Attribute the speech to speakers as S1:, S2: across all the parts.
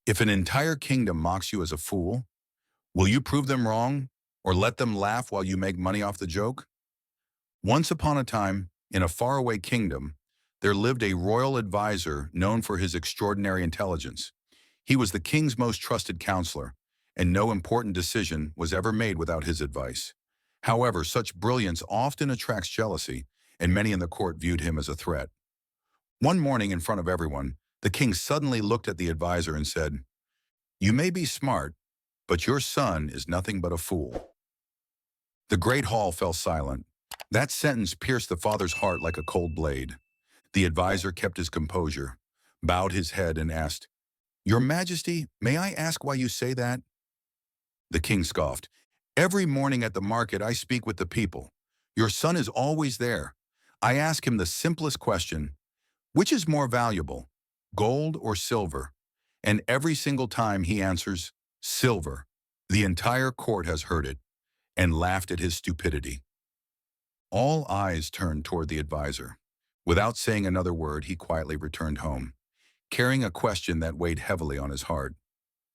S1: If an entire kingdom mocks you as a fool, will you prove them wrong or let them laugh while you make money off the joke? Once upon a time, in a faraway kingdom, there lived a royal advisor known for his extraordinary intelligence. He was the king's most trusted counselor, and no important decision was ever made without his advice. However, such brilliance often attracts jealousy, and many in the court viewed him as a threat. One morning in front of everyone, the king suddenly looked at the advisor and said, "You may be smart, but your son is nothing but a fool." The great hall fell silent. That sentence pierced the father's heart like a cold blade. The advisor kept his composure, bowed his head, and asked, "Your Majesty, may I ask why you say that?" The king scoffed. "Every morning at the market I speak with the people. Your son is always there. I ask him the simplest question, which is more valuable, gold or silver? And every single time he answers, silver. The entire court has heard it and laughed at his stupidity." All eyes turned toward the advisor. Without saying another word, he quietly returned home, carrying a question that weighed heavily on his heart.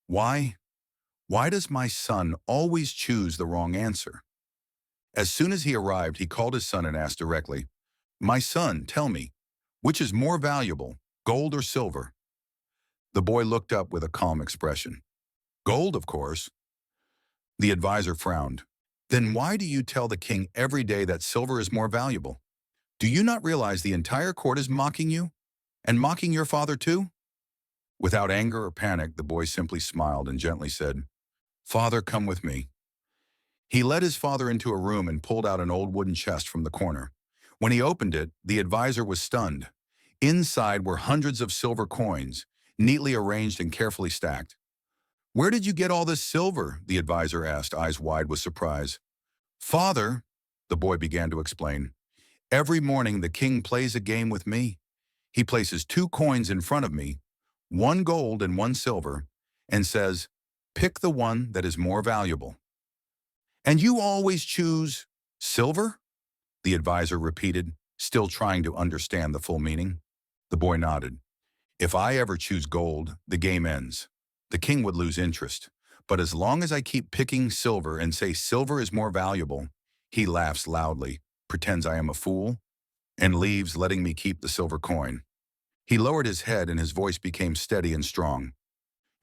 S1: Why? Why does my son always choose the wrong answer? As soon as he arrived, he called his son and asked directly, "My son, tell me, which is more valuable, gold or silver?" The boy looked up with a calm expression. "Gold, of course." The advisor frowned. "Then why do you tell the king every day that silver is more valuable? Do you not realize the entire court is mocking you? And mocking your father too?" Without anger or panic, the boy simply smiled and gently said, "Father, come with me." He led his father into a room and pulled out an old wooden chest from the corner. When he opened it, the advisor was stunned. Inside were hundreds of silver coins, neatly arranged and carefully stacked. "Where did you get all this silver?" the advisor asked, eyes wide with surprise. "Father," the boy began to explain, "every morning the king plays a game with me. He places two coins in front of me, one gold and one silver, and says, 'Pick the one that is more valuable.'" "And you always choose silver?" the advisor repeated, still trying to understand the full meaning. The boy nodded. "If I ever choose gold, the game ends. The king would lose interest. But as long as I keep picking silver and say silver is more valuable," he laughs loudly, pretends I am a fool, and leaves, letting me keep the silver coin. He lowered his head and his voice became steady and strong.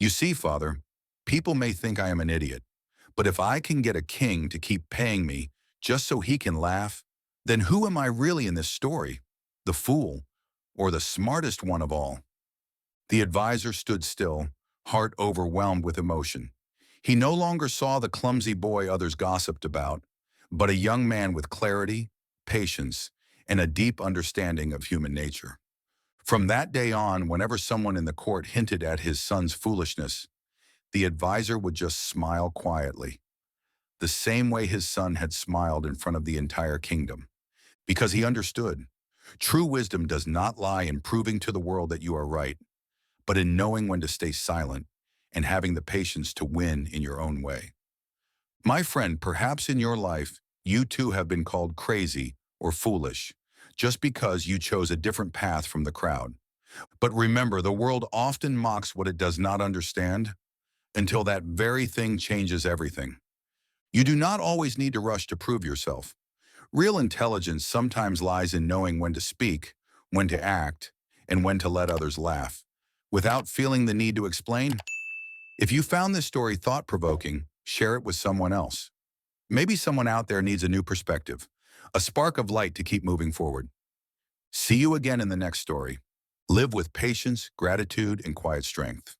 S1: "You see, father, people may think I am an idiot, but if I can get a king to keep paying me just so he can laugh, then who am I really in this story? The fool, or the smartest one of all?" The advisor stood still, heart overwhelmed with emotion. He no longer saw the clumsy boy others gossiped about, but a young man with clarity, patience, and a deep understanding of human nature. From that day on, whenever someone in the court hinted at his son's foolishness, the advisor would just smile quietly, the same way his son had smiled in front of the entire kingdom, because he understood. True wisdom does not lie in proving to the world that you are right, but in knowing when to stay silent and having the patience to win in your own way. My friend, perhaps in your life, you too have been called crazy or foolish, just because you chose a different path from the crowd. But remember, the world often mocks what it does not understand until that very thing changes everything. You do not always need to rush to prove yourself. Real intelligence sometimes lies in knowing when to speak, when to act, and when to let others laugh, without feeling the need to explain. If you found this story thought-provoking, share it with someone else. Maybe someone out there needs a new perspective, a spark of light to keep moving forward. See you again in the next story. Live with patience, gratitude, and quiet strength.